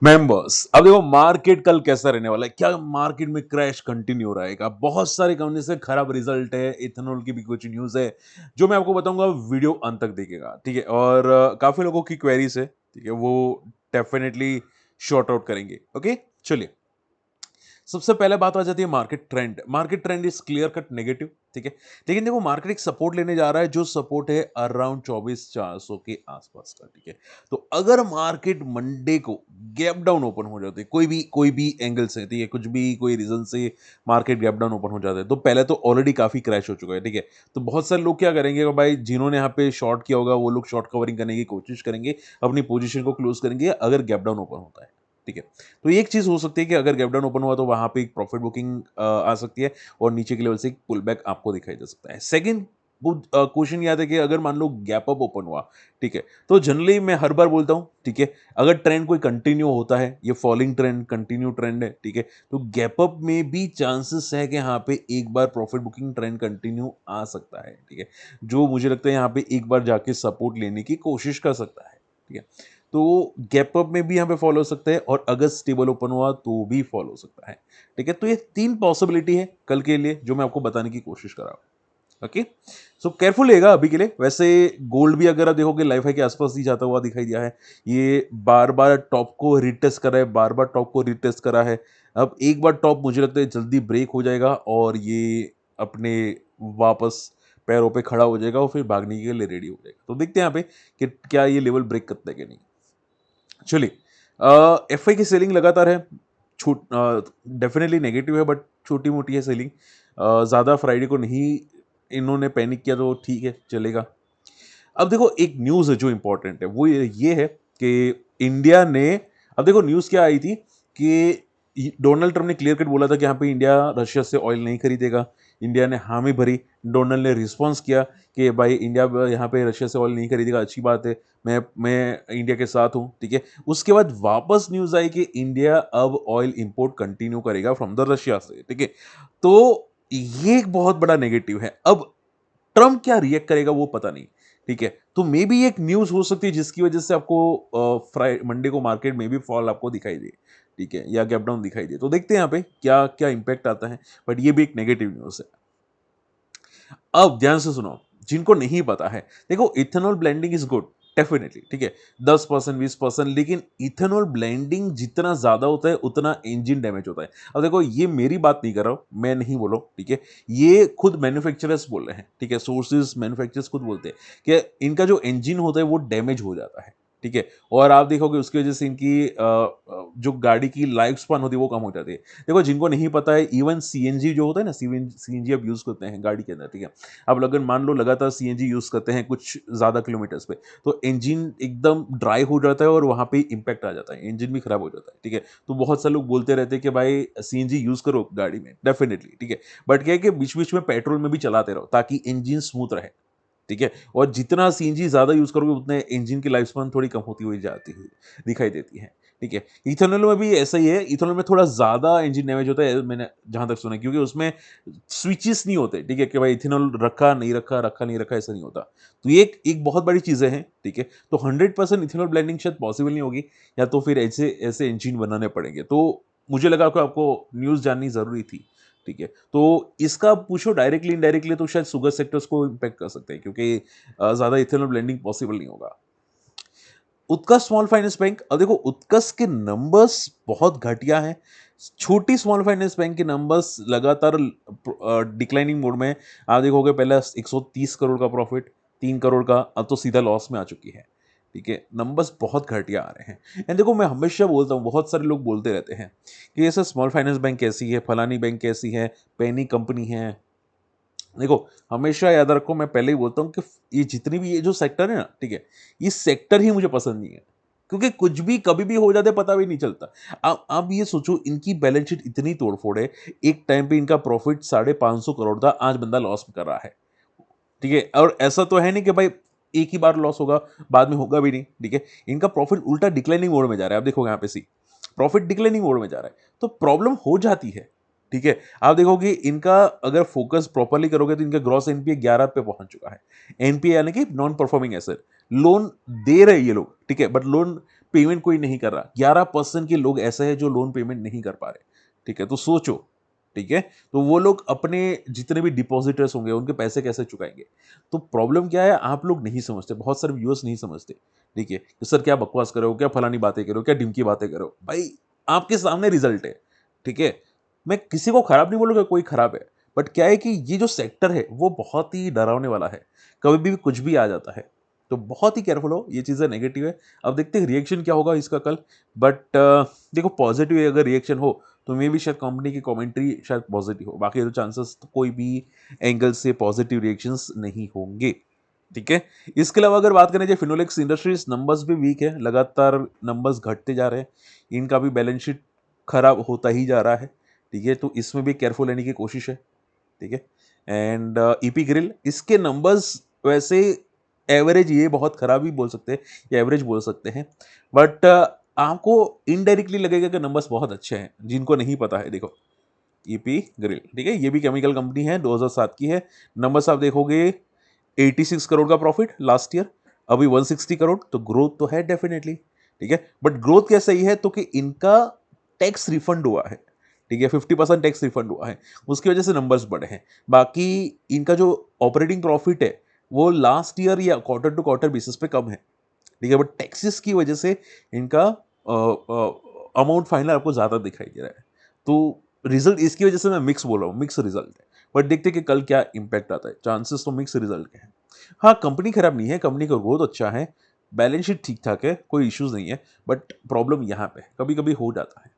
Members, अब देखो market कल कैसा रहने वाला है। क्या मार्केट में क्रैश कंटिन्यू रहेगा? बहुत सारी कंपनी से खराब रिजल्ट है, इथेनॉल की भी कुछ न्यूज है जो मैं आपको बताऊंगा। वीडियो अंत तक देखिएगा, ठीक है। और काफी लोगों की क्वेरीज है, ठीक है, वो डेफिनेटली शॉर्ट आउट करेंगे। ओके, चलिए। सबसे पहले बात आ जाती है market trend. Market trend is clear cut negative, ठीक है। लेकिन देखो मार्केट एक सपोर्ट लेने जा रहा है, जो सपोर्ट है अराउंड 24,400 के आसपास का, ठीक है। तो अगर मार्केट मंडे को गैप डाउन ओपन हो जाती है, कोई भी एंगल से, ठीक है, कुछ भी कोई रीजन से मार्केट गैप डाउन ओपन हो जाता है, तो पहले तो ऑलरेडी काफी क्रैश हो चुका है, ठीक है। तो बहुत सारे लोग क्या करेंगे कि भाई जिन्होंने यहाँ पे शॉर्ट किया होगा वो लोग शॉर्ट कवरिंग करने की कोशिश करेंगे, अपनी पोजीशन को क्लोज करेंगे अगर गैप डाउन ओपन होता है, ठीक है। तो एक चीज हो सकती है कि अगर गैप डाउन ओपन हुआ तो वहां पे एक प्रॉफिट बुकिंग आ सकती है और नीचे के लेवल से एक पुल बैक आपको दिखाई दे सकता है। सेकंड क्वेश्चन याद है कि अगर मान लो गैप अप ओपन हुआ, ठीक है, तो जनरली मैं हर बार बोलता हूं, ठीक है, अगर ट्रेंड कोई कंटिन्यू होता है, ये फॉलिंग ट्रेंड कंटिन्यू ट्रेंड है, ठीक है, तो गैप अप में भी चांसेस है कि यहाँ पे एक बार प्रॉफिट बुकिंग ट्रेंड कंटिन्यू आ सकता है, ठीक है, जो मुझे लगता है यहाँ पे एक बार जाके सपोर्ट लेने की कोशिश कर सकता है, ठीक है। तो गैप अप में भी यहाँ पे फॉलो हो सकता है और अगर स्टेबल ओपन हुआ तो भी फॉलो हो सकता है, ठीक है। तो ये तीन पॉसिबिलिटी है कल के लिए जो मैं आपको बताने की कोशिश कर रहा हूं। ओके, सो केयरफुल रहेगा अभी के लिए। वैसे गोल्ड भी अगर आप देखोगे लाइफ हाई के आसपास ही जाता हुआ दिखाई दिया है, ये बार बार टॉप को रिटेस्ट करा है, बार बार टॉप को रिटेस्ट करा है। अब एक बार टॉप मुझे लगता है जल्दी ब्रेक हो जाएगा और ये अपने वापस पैरों पे खड़ा हो जाएगा और फिर भागने के लिए रेडी हो जाएगा। तो देखते हैं यहाँ पे कि क्या ये लेवल ब्रेक करता है कि नहीं। चलिए, एफआई की सेलिंग लगातार है, छूट डेफिनेटली नेगेटिव है बट छोटी मोटी है सेलिंग। ज़्यादा फ्राइडे को नहीं इन्होंने पैनिक किया तो ठीक है, चलेगा। अब देखो एक न्यूज़ है जो इंपॉर्टेंट है, वो ये है कि इंडिया ने, अब देखो न्यूज़ क्या आई थी कि डोनाल्ड ट्रम्प ने क्लियर कट बोला था कि यहाँ पे इंडिया रशिया से ऑयल नहीं खरीदेगा। इंडिया ने हामी भरी, डोनाल्ड ने रिस्पॉन्स किया कि भाई इंडिया यहाँ पे रशिया से ऑयल नहीं खरीदेगा, अच्छी बात है, मैं इंडिया के साथ हूँ, ठीक है। उसके बाद वापस न्यूज़ आई कि इंडिया अब ऑयल इंपोर्ट कंटिन्यू करेगा फ्रॉम द रशिया से, ठीक है। तो ये एक बहुत बड़ा नेगेटिव है। अब ट्रम्प क्या रिएक्ट करेगा वो पता नहीं, ठीक है। तो मे बी एक न्यूज हो सकती है जिसकी वजह से आपको फ्राइडे मंडे को मार्केट में भी फॉल आपको दिखाई दे, ठीक है, या गैप डाउन दिखाई दे। तो देखते हैं यहाँ पे क्या क्या इंपैक्ट आता है, बट ये भी एक नेगेटिव न्यूज है। अब ध्यान से सुनो, जिनको नहीं पता है, देखो ethanol blending is good definitely, ठीक है, 10% 20%, लेकिन इथेनॉल ब्लेंडिंग जितना ज्यादा होता है उतना इंजन डैमेज होता है। अब देखो ये मेरी बात नहीं कर रहा हूं, मैं नहीं बोलो, ठीक है, ये खुद मैन्युफैक्चरर्स बोल रहे हैं, ठीक है, सोर्सेज मैन्युफैक्चरर्स खुद बोलते हैं कि इनका जो इंजन होता है वो डैमेज हो जाता है, ठीक है। और आप देखोगे उसकी वजह से इनकी जो गाड़ी की लाइफ स्पान होती है वो कम हो जाती है। देखो जिनको नहीं पता है, इवन सीएनजी जो होता है ना, सीएनजी आप यूज करते हैं गाड़ी के अंदर, ठीक है। अब अगर मान लो लगातार सीएनजी यूज करते हैं कुछ ज्यादा किलोमीटर्स पे, तो इंजन एकदम ड्राई हो जाता है और वहां पे इंपैक्ट आ जाता है, इंजन भी खराब हो जाता है, ठीक है। तो बहुत सारे लोग बोलते रहते हैं कि भाई सीएनजी यूज करो गाड़ी में, डेफिनेटली, ठीक है। बट क्या है कि बीच बीच में पेट्रोल में भी चलाते रहो ताकि इंजन स्मूथ रहे, ठीक है। और जितना सीएनजी ज्यादा यूज करोगे उतने इंजन की लाइफ स्पान थोड़ी कम होती हुई जाती हुई दिखाई देती है, ठीक है। इथेनॉल में भी ऐसा ही है, इथेनॉल में थोड़ा ज्यादा इंजन डैमेज होता है, मैंने जहां तक सुना है, क्योंकि उसमें स्विचेस नहीं होते, ठीक है, कि भाई इथेनॉल रखा नहीं रखा, रखा नहीं रखा, ऐसा नहीं होता। तो ये एक एक बहुत बड़ी चीजें हैं, ठीक है। तो 100% इथेनॉल ब्लेंडिंग शायद पॉसिबल नहीं होगी, या तो फिर ऐसे ऐसे इंजन बनाने पड़ेंगे। तो मुझे लगा कि आपको न्यूज जाननी जरूरी थी, ठीक है। तो इसका पूछो डायरेक्टली इनडायरेक्टली तो शायद शुगर सेक्टर्स को इम्पैक्ट कर सकते हैं, क्योंकि ज्यादा इथेनॉल ब्लेंडिंग पॉसिबल नहीं होगा। उत्कर्ष स्मॉल फाइनेंस बैंक, अब देखो उत्कर्ष के नंबर्स बहुत घटिया हैं। छोटी स्मॉल फाइनेंस बैंक के नंबर्स लगातार डिक्लाइनिंग मोड में हैं। आप देखोगे पहले 130 करोड़ का प्रॉफिट, 3 करोड़ का, अब तो सीधा लॉस में आ चुकी है, ठीक है। नंबर्स बहुत घटिया आ रहे हैं। एंड देखो मैं हमेशा बोलता हूँ, बहुत सारे लोग बोलते रहते हैं कि ऐसा स्मॉल फाइनेंस बैंक कैसी है, फलानी बैंक कैसी है, पेनी कंपनी है। देखो हमेशा याद रखो, मैं पहले ही बोलता हूँ कि ये जितनी भी ये जो सेक्टर है ना, ठीक है, ये सेक्टर ही मुझे पसंद नहीं है, क्योंकि कुछ भी कभी भी हो जाता है पता भी नहीं चलता। अब ये सोचो, इनकी बैलेंस शीट इतनी तोड़फोड़ है, एक टाइम पे इनका प्रॉफिट 550 करोड़ था, आज बंदा लॉस में कर रहा है, ठीक है। और ऐसा तो है नहीं कि भाई एक ही बार लॉस होगा, बाद में होगा भी नहीं, ठीक है। इनका प्रॉफिट उल्टा डिक्लाइनिंग मोड में जा रहा है, आप देखोगे यहाँ पे सी प्रॉफिट डिक्लाइनिंग मोड में जा रहा है, तो प्रॉब्लम हो जाती है, ठीक है। आप देखोगे इनका अगर फोकस प्रॉपरली करोगे तो इनका ग्रॉस एनपीए 11 पे पहुंच चुका है। एनपीए यानी कि नॉन परफॉर्मिंग एसेट, लोन दे रहे ये लोग, ठीक है, बट लोन पेमेंट कोई नहीं कर रहा, 11% के लोग ऐसे हैं जो लोन पेमेंट नहीं कर पा रहे, ठीक है? तो सोचो, ठीक है? तो वो लोग अपने जितने भी डिपॉजिटर्स होंगे, उनके पैसे कैसे चुकाएँगे? तो प्रॉब्लम क्या है, आप लोग नहीं समझते, बहुत सारे व्यूअर्स नहीं समझते, ठीक है? कि सर क्या बकवास कर रहे हो, क्या फलानी बातें कर रहे हो, क्या ढिमकी बातें कर रहे हो? भाई, आपके सामने रिज़ल्ट है, ठीक है? मैं किसी को खराब नहीं बोलूँगा, कोई खराब है, बट क्या है कि ये जो सेक्टर है, वो बहुत ही डरावने वाला है, कभी भी कुछ भी आ जाता है। तो बहुत ही केयरफुल हो, ये चीज़ें नेगेटिव है। अब देखते हैं रिएक्शन क्या होगा इसका कल, बट देखो पॉजिटिव अगर रिएक्शन हो, तो मे बी शायद कंपनी की कमेंट्री शायद पॉजिटिव हो, बाकी तो चांसेस तो कोई भी एंगल से पॉजिटिव रिएक्शंस नहीं होंगे, ठीक है? इसके अलावा अगर बात करें जो फिनोलेक्स इंडस्ट्रीज नंबर्स भी वीक है, लगातार नंबर्स घटते जा रहे हैं, इनका भी बैलेंस शीट खराब होता ही जा रहा है, ठीक है? तो इसमें भी केयरफुल रहने की कोशिश है, ठीक है? एंड ईपी ग्रिल इसके नंबर्स वैसे एवरेज, ये बहुत खराब ही बोल सकते हैं या एवरेज बोल सकते हैं, बट आपको इनडायरेक्टली लगेगा कि नंबर्स बहुत अच्छे हैं, जिनको नहीं पता है देखो ईपी ग्रिल, ठीक है? ये भी केमिकल कंपनी है, 2007 की है। नंबर्स आप देखोगे 86 करोड़ का प्रॉफिट लास्ट ईयर, अभी 160 करोड़, तो ग्रोथ तो है डेफिनेटली, ठीक है? बट ग्रोथ कैसे ही है, तो कि इनका टैक्स रिफंड हुआ है, ठीक है? 50% टैक्स रिफंड हुआ है, उसकी वजह से नंबर्स बढ़े हैं। बाकी इनका जो ऑपरेटिंग प्रॉफिट है, वो लास्ट ईयर या क्वार्टर टू क्वार्टर बेसिस पे कम है, ठीक है? बट टैक्सेस की वजह से इनका अमाउंट फाइनल आपको ज़्यादा दिखाई दे रहा है। तो रिजल्ट इसकी वजह से मैं मिक्स बोल रहा हूँ, मिक्स रिजल्ट है। बट देखते हैं कि कल क्या इम्पैक्ट आता है, चांसेस तो मिक्स रिजल्ट के हैं। हाँ, कंपनी खराब नहीं है, कंपनी का ग्रोथ अच्छा है, बैलेंस शीट ठीक-ठाक है, कोई इश्यूज़ नहीं है, बट प्रॉब्लम यहाँ पे है, कभी-कभी हो जाता है।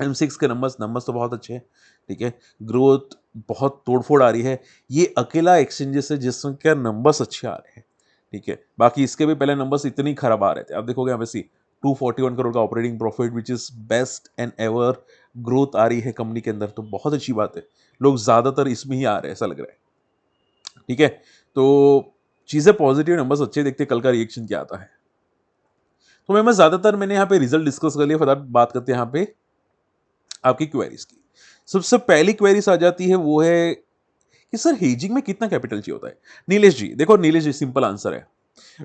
M6 के नंबर्स नंबर्स तो बहुत अच्छे हैं, ठीक है? ग्रोथ बहुत तोड़-फोड़ आ रही है। ये अकेला एक्सचेंजेस है जिसके नंबर्स अच्छे आ रहे हैं, ठीक है? बाकी इसके भी पहले नंबर्स इतने ही खराब आ रहे थे। अब देखोगे यहाँ पे 241 करोड़ का operating profit which is best and ever, growth आ रही है कंपनी के अंदर, तो बहुत अच्छी बात है। लोग ज़्यादातर इसमें ही आ रहे हैं, ऐसा लग रहा है, ठीक है? तो चीज़ें पॉजिटिव, नंबर्स अच्छे, देखते हैं कल का रिएक्शन क्या आता है। तो मैं ज़्यादातर मैंने यहाँ पे रिजल्ट डिस्कस कर लिया, फटाफट बात करते हैं यहाँ पे आपकी क्वेरीज की। सबसे पहली क्वेरीज आ जाती है, वो है कि सर हेजिंग में कितना कैपिटल चाहिए होता है? नीलेश जी, देखो नीलेश जी, सिंपल आंसर है,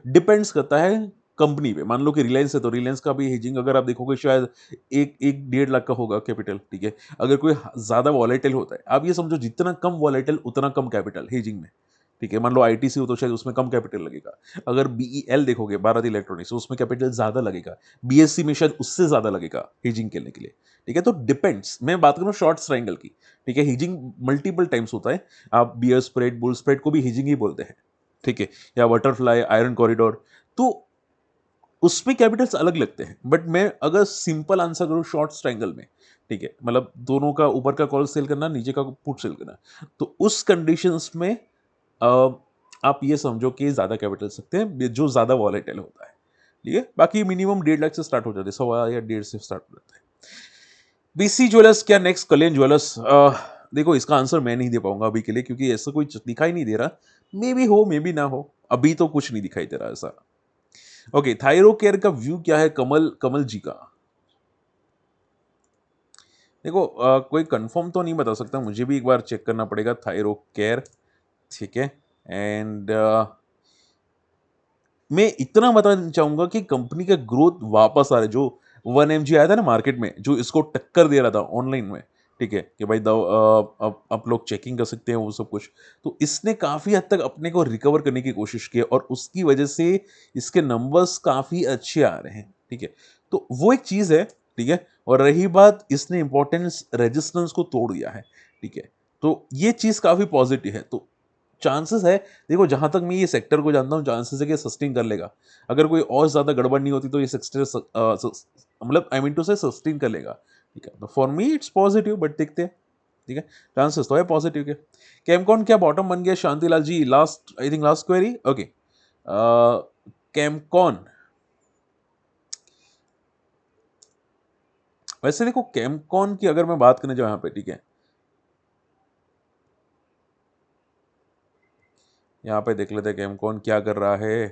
डिपेंड्स करता है कंपनी पे। मान लो कि रिलायंस है, तो रिलायंस का भी हेजिंग अगर आप देखोगे शायद 1-1.5 लाख का होगा कैपिटल, ठीक है? अगर कोई ज्यादा वॉलेटाइल होता है, आप ये समझो जितना कम वॉलेटाइल उतना कम कैपिटल हेजिंग में, ठीक है? मान लो आईटीसी हो तो शायद उसमें कम कैपिटल लगेगा। अगर बीईएल देखोगे, भारत इलेक्ट्रॉनिक्स, उसमें कैपिटल ज्यादा लगेगा। बीएससी में शायद उससे ज्यादा लगेगा हेजिंग करने के लिए, ठीक है? तो डिपेंड्स, मैं बात करूं शॉर्ट ट्रायंगल की, ठीक है? हेजिंग मल्टीपल टाइम्स होता है, आप बियर स्प्रेड, बुल स्प्रेड को भी हेजिंग ही बोलते हैं, ठीक है? या बटरफ्लाई, आयरन कॉरिडोर, तो उसमें कैपिटल्स अलग लगते हैं। बट मैं अगर सिंपल आंसर करूं शॉर्ट ट्रायंगल में, ठीक है, मतलब दोनों का ऊपर का कॉल सेल करना, नीचे का पुट सेल करना, तो उस कंडीशंस में अ, आप ये समझो कि ज्यादा कैपिटल सकते हैं जो ज्यादा वॉलेटाइल होता है, ठीक है? बाकी मिनिमम 1.5 लाख से स्टार्ट हो जाते हैं, 1.25 या 1.5 से स्टार्ट हो जाता है। बीसी ज्वेलर्स क्या नेक्स्ट कल्याण ज्वेलर्स, देखो इसका आंसर मैं नहीं दे पाऊंगा अभी के लिए, क्योंकि ऐसा कोई दिखाई नहीं दे रहा। मे बी हो, मे बी ना हो, अभी तो कुछ नहीं दिखाई दे रहा ऐसा। ओके, थायरो केयर का व्यू क्या है कमल कमल जी का? देखो कोई कंफर्म तो नहीं बता सकता, मुझे भी एक बार चेक करना पड़ेगा थायरो केयर, ठीक है? एंड मैं इतना बताना चाहूंगा कि कंपनी का ग्रोथ वापस आ रहा है। जो 1 mg आया था ना मार्केट में, जो इसको टक्कर दे रहा था ऑनलाइन में, ठीक है, कि भाई अब आप लोग चेकिंग कर सकते हैं वो सब कुछ, तो इसने काफी हद तक अपने को रिकवर करने की कोशिश की है, और उसकी वजह से इसके नंबर्स काफी अच्छे आ रहे हैं, ठीक है? तो वो एक चीज है, ठीक है? और रही बात, इसने इंपॉर्टेंस रेजिस्टेंस को तोड़ दिया है, ठीक है? तो ये चीज काफी पॉजिटिव है। तो चांसेस है, देखो जहां तक मैं ये सेक्टर को जानता हूँ, चांसेस है कि सस्टेन कर लेगा। अगर कोई और ज्यादा गड़बड़ नहीं होती तो ये सेक्टर मतलब आई मीन टू से सस्टेन कर लेगा, ठीक है? तो for me it's positive, but देखते हैं, ठीक है? चांसेस तो है पॉजिटिव के। कैमकॉन क्या बॉटम बन गया Shantilal ji? Last, I think last query, okay. Camcon, वैसे देखो कैमकॉन की अगर मैं बात करने जाऊँ यहाँ पे, ठीक है, यहाँ पे देख लेते हैं कैमकॉन क्या कर रहा है।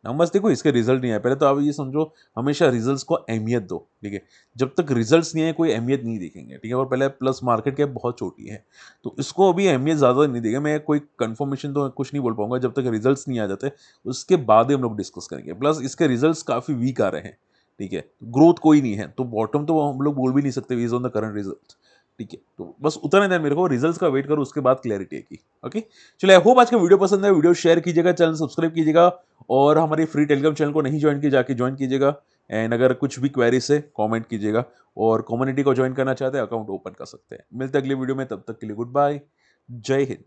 नाम बस देखो इसके रिजल्ट नहीं आए, पहले तो आप ये समझो हमेशा रिजल्ट्स को अहमियत दो, ठीक है? जब तक रिजल्ट्स नहीं आए कोई अहमियत नहीं देखेंगे, ठीक है? और पहले प्लस मार्केट कैप बहुत छोटी है, तो इसको अभी अहमियत ज़्यादा नहीं देंगे। मैं कोई कन्फर्मेशन तो कुछ नहीं बोल पाऊँगा जब तक रिजल्ट्स नहीं आ जाते, उसके बाद ही हम लोग डिस्कस करेंगे। प्लस इसके रिजल्ट्स काफ़ी वीक आ रहे हैं, ठीक है? ग्रोथ कोई नहीं है, तो बॉटम तो हम लोग बोल भी नहीं सकते based on the current results, ठीक है? तो बस उतना ही देर मेरे को रिजल्ट्स का वेट करो, उसके बाद क्लैरिटी आएगी, ओके? चलिए आई होप आज का वीडियो पसंद है, वीडियो शेयर कीजिएगा, चैनल सब्सक्राइब कीजिएगा और हमारे फ्री टेलीग्राम चैनल को नहीं ज्वाइन किया जाके ज्वाइन कीजिएगा। एंड अगर कुछ भी क्वेरीज है कमेंट कीजिएगा और कम्युनिटी को ज्वाइन करना चाहते हैं अकाउंट ओपन कर सकते हैं। मिलते हैं अगले वीडियो में, तब तक के लिए गुड बाय, जय हिंद।